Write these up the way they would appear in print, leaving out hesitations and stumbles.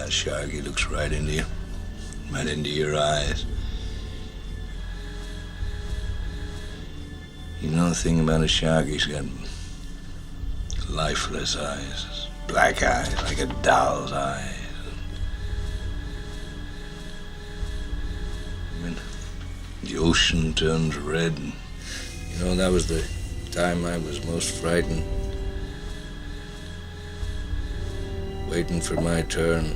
That shark, he looks right into you. Right into your eyes. You know the thing about a shark, he's got lifeless eyes. Black eyes, like a doll's eyes. When the ocean turns red. You know, that was the time I was most frightened. Waiting for my turn.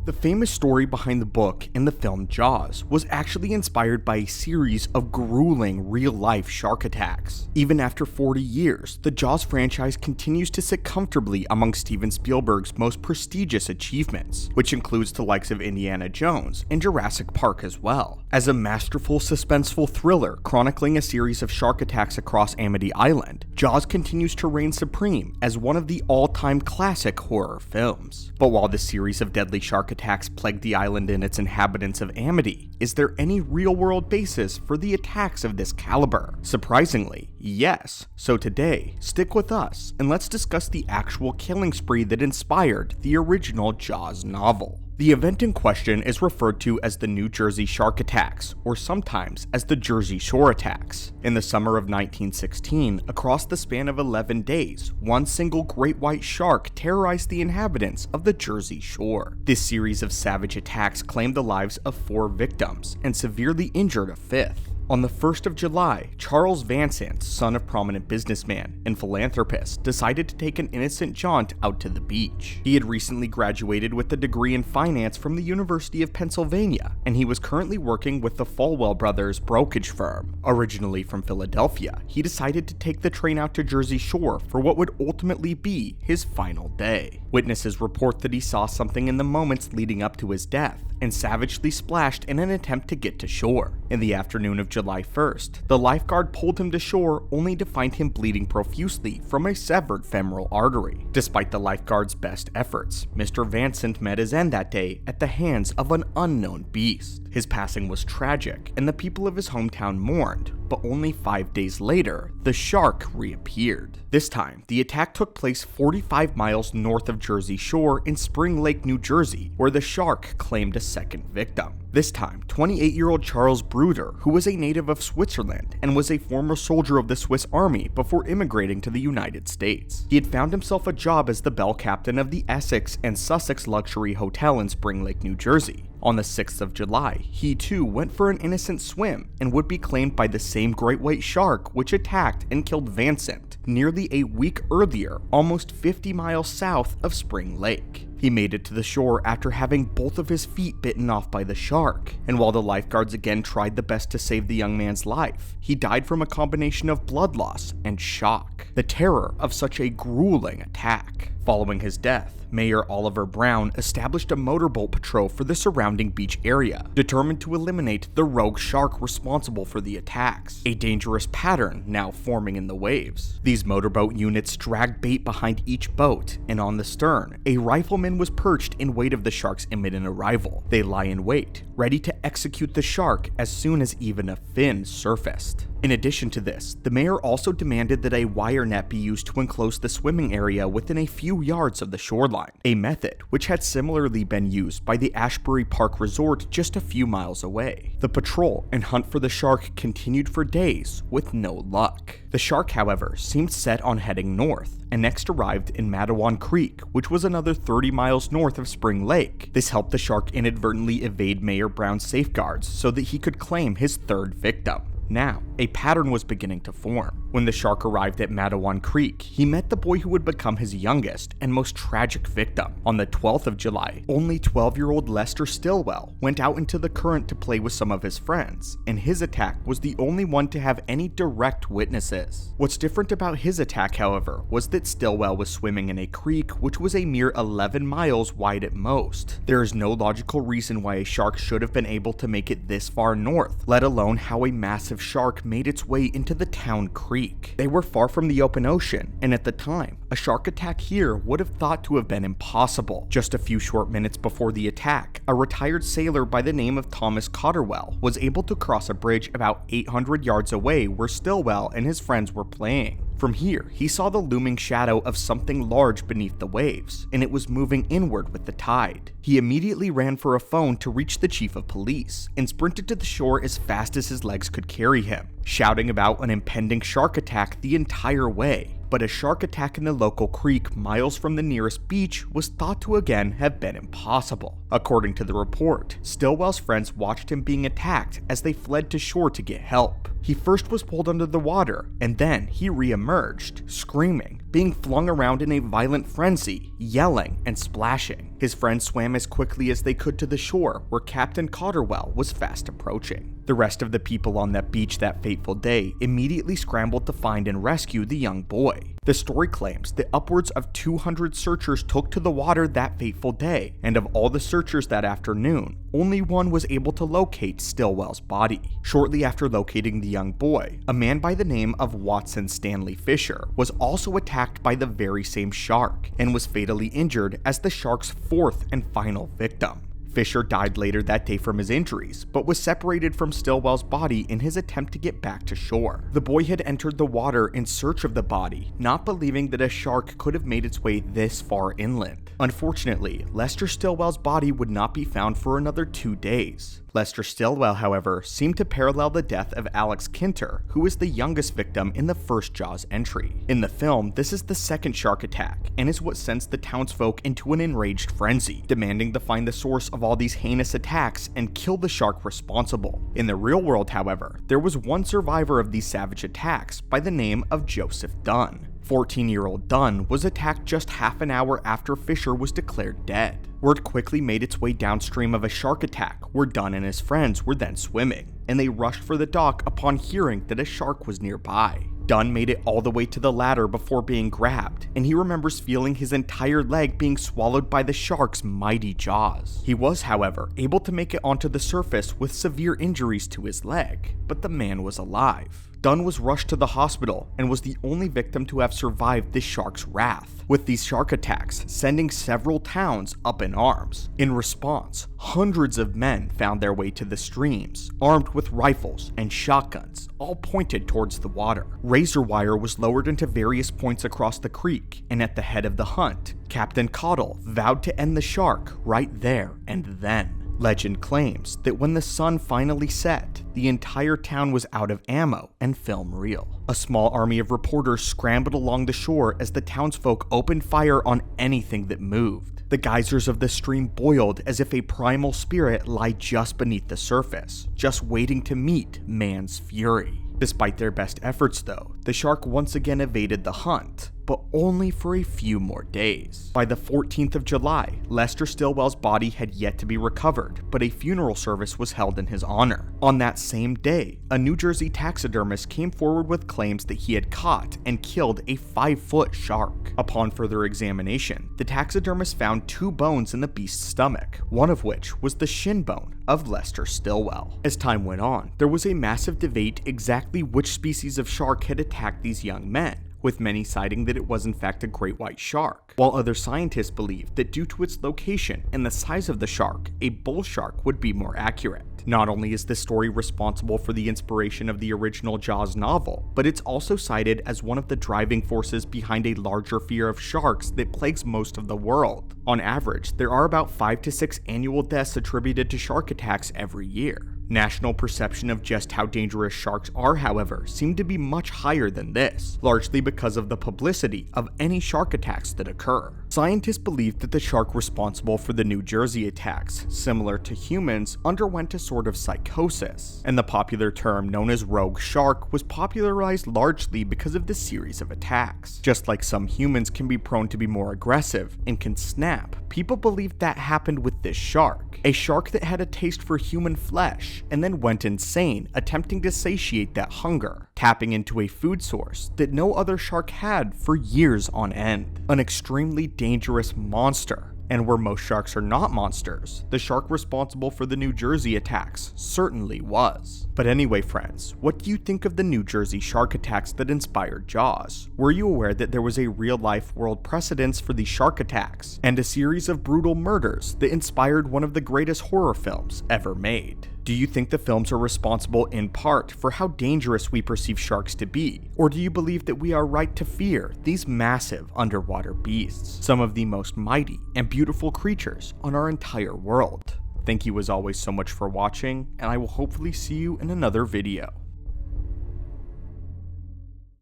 The famous story behind the book and the film Jaws was actually inspired by a series of grueling real-life shark attacks. Even after 40 years, the Jaws franchise continues to sit comfortably among Steven Spielberg's most prestigious achievements, which includes the likes of Indiana Jones and Jurassic Park as well. As a masterful, suspenseful thriller chronicling a series of shark attacks across Amity Island, Jaws continues to reign supreme as one of the all-time classic horror films. But while the series of deadly shark attacks plagued the island and its inhabitants of Amity, is there any real-world basis for the attacks of this caliber? Surprisingly, yes. So today, stick with us and let's discuss the actual killing spree that inspired the original Jaws novel. The event in question is referred to as the New Jersey Shark Attacks, or sometimes as the Jersey Shore Attacks. In the summer of 1916, across the span of 11 days, one single great white shark terrorized the inhabitants of the Jersey Shore. This series of savage attacks claimed the lives of 4 victims and severely injured a 5th. On the 1st of July, Charles Vansant, son of prominent businessman and philanthropist, decided to take an innocent jaunt out to the beach. He had recently graduated with a degree in finance from the University of Pennsylvania, and he was currently working with the Falwell Brothers brokerage firm. Originally from Philadelphia, he decided to take the train out to Jersey Shore for what would ultimately be his final day. Witnesses report that he saw something in the moments leading up to his death, and savagely splashed in an attempt to get to shore. In the afternoon of July 1st, the lifeguard pulled him to shore only to find him bleeding profusely from a severed femoral artery. Despite the lifeguard's best efforts, Mr. Vansant met his end that day at the hands of an unknown beast. His passing was tragic, and the people of his hometown mourned, but only 5 days later, the shark reappeared. This time, the attack took place 45 miles north of Jersey Shore in Spring Lake, New Jersey, where the shark claimed a second victim. This time, 28-year-old Charles Bruder, who was a native of Switzerland and was a former soldier of the Swiss Army before immigrating to the United States. He had found himself a job as the bell captain of the Essex and Sussex Luxury Hotel in Spring Lake, New Jersey. On the 6th of July, he too went for an innocent swim and would be claimed by the same great white shark which attacked and killed Vansant nearly a week earlier, almost 50 miles south of Spring Lake. He made it to the shore after having both of his feet bitten off by the shark, and while the lifeguards again tried the best to save the young man's life, he died from a combination of blood loss and shock. The terror of such a grueling attack. Following his death, Mayor Oliver Brown established a motorboat patrol for the surrounding beach area, determined to eliminate the rogue shark responsible for the attacks, a dangerous pattern now forming in the waves. These motorboat units dragged bait behind each boat, and on the stern, a rifleman was perched in wait of the shark's imminent arrival. They lie in wait, ready to execute the shark as soon as even a fin surfaced. In addition to this, the mayor also demanded that a wire net be used to enclose the swimming area within a few yards of the shoreline, a method which had similarly been used by the Ashbury Park Resort just a few miles away. The patrol and hunt for the shark continued for days with no luck. The shark, however, seemed set on heading north, and next arrived in Matawan Creek, which was another 30 miles north of Spring Lake. This helped the shark inadvertently evade Mayor Brown's safeguards so that he could claim his 3rd victim. Now, a pattern was beginning to form. When the shark arrived at Matawan Creek, he met the boy who would become his youngest and most tragic victim. On the 12th of July, only 12-year-old Lester Stillwell went out into the current to play with some of his friends, and his attack was the only one to have any direct witnesses. What's different about his attack, however, was that Stillwell was swimming in a creek which was a mere 11 miles wide at most. There is no logical reason why a shark should have been able to make it this far north, let alone how a massive shark made its way into the town creek. They were far from the open ocean, and at the time, a shark attack here would have thought to have been impossible. Just a few short minutes before the attack, a retired sailor by the name of Thomas Cotterwell was able to cross a bridge about 800 yards away where Stillwell and his friends were playing. From here, he saw the looming shadow of something large beneath the waves, and it was moving inward with the tide. He immediately ran for a phone to reach the chief of police, and sprinted to the shore as fast as his legs could carry him, shouting about an impending shark attack the entire way. But a shark attack in the local creek miles from the nearest beach was thought to again have been impossible. According to the report, Stillwell's friends watched him being attacked as they fled to shore to get help. He first was pulled under the water, and then he re-emerged, screaming, being flung around in a violent frenzy, yelling and splashing. His friends swam as quickly as they could to the shore, where Captain Cotterwell was fast approaching. The rest of the people on that beach that fateful day immediately scrambled to find and rescue the young boy. The story claims that upwards of 200 searchers took to the water that fateful day, and of all the searchers that afternoon, only one was able to locate Stillwell's body. Shortly after locating the young boy, a man by the name of Watson Stanley Fisher was also attacked by the very same shark, and was fatally injured as the shark's fourth and final victim. Fisher died later that day from his injuries, but was separated from Stillwell's body in his attempt to get back to shore. The boy had entered the water in search of the body, not believing that a shark could have made its way this far inland. Unfortunately, Lester Stillwell's body would not be found for another 2 days. Lester Stillwell, however, seemed to parallel the death of Alex Kinter, who was the youngest victim in the first Jaws entry. In the film, this is the second shark attack, and is what sends the townsfolk into an enraged frenzy, demanding to find the source of all these heinous attacks and kill the shark responsible. In the real world, however, there was one survivor of these savage attacks by the name of Joseph Dunn. 14-year-old Dunn was attacked just half an hour after Fisher was declared dead. Word quickly made its way downstream of a shark attack, where Dunn and his friends were then swimming, and they rushed for the dock upon hearing that a shark was nearby. Dunn made it all the way to the ladder before being grabbed, and he remembers feeling his entire leg being swallowed by the shark's mighty jaws. He was, however, able to make it onto the surface with severe injuries to his leg, but the man was alive. Dunn was rushed to the hospital and was the only victim to have survived this shark's wrath, with these shark attacks sending several towns up in arms. In response, hundreds of men found their way to the streams, armed with rifles and shotguns, all pointed towards the water. Razor wire was lowered into various points across the creek, and at the head of the hunt, Captain Cottle vowed to end the shark right there and then. Legend claims that when the sun finally set, the entire town was out of ammo and film reel. A small army of reporters scrambled along the shore as the townsfolk opened fire on anything that moved. The geysers of the stream boiled as if a primal spirit lay just beneath the surface, just waiting to meet man's fury. Despite their best efforts though, the shark once again evaded the hunt, but only for a few more days. By the 14th of July, Lester Stillwell's body had yet to be recovered, but a funeral service was held in his honor. On that same day, a New Jersey taxidermist came forward with claims that he had caught and killed a 5-foot shark. Upon further examination, the taxidermist found 2 bones in the beast's stomach, one of which was the shin bone of Lester Stillwell. As time went on, there was a massive debate exactly which species of shark had attacked these young men, with many citing that it was in fact a great white shark, while other scientists believed that due to its location and the size of the shark, a bull shark would be more accurate. Not only is this story responsible for the inspiration of the original Jaws novel, but it's also cited as one of the driving forces behind a larger fear of sharks that plagues most of the world. On average, there are about 5 to 6 annual deaths attributed to shark attacks every year. National perception of just how dangerous sharks are, however, seem to be much higher than this, largely because of the publicity of any shark attacks that occur. Scientists believe that the shark responsible for the New Jersey attacks, similar to humans, underwent a sort of psychosis, and the popular term known as rogue shark was popularized largely because of this series of attacks. Just like some humans can be prone to be more aggressive and can snap, people believe that happened with this shark, a shark that had a taste for human flesh and then went insane, attempting to satiate that hunger, tapping into a food source that no other shark had for years on end. An extremely dangerous monster. And where most sharks are not monsters, the shark responsible for the New Jersey attacks certainly was. But anyway, friends, what do you think of the New Jersey shark attacks that inspired Jaws? Were you aware that there was a real-life world precedence for these shark attacks, and a series of brutal murders that inspired one of the greatest horror films ever made? Do you think the films are responsible in part for how dangerous we perceive sharks to be? Or do you believe that we are right to fear these massive underwater beasts, some of the most mighty and beautiful creatures on our entire world? Thank you as always so much for watching, and I will hopefully see you in another video.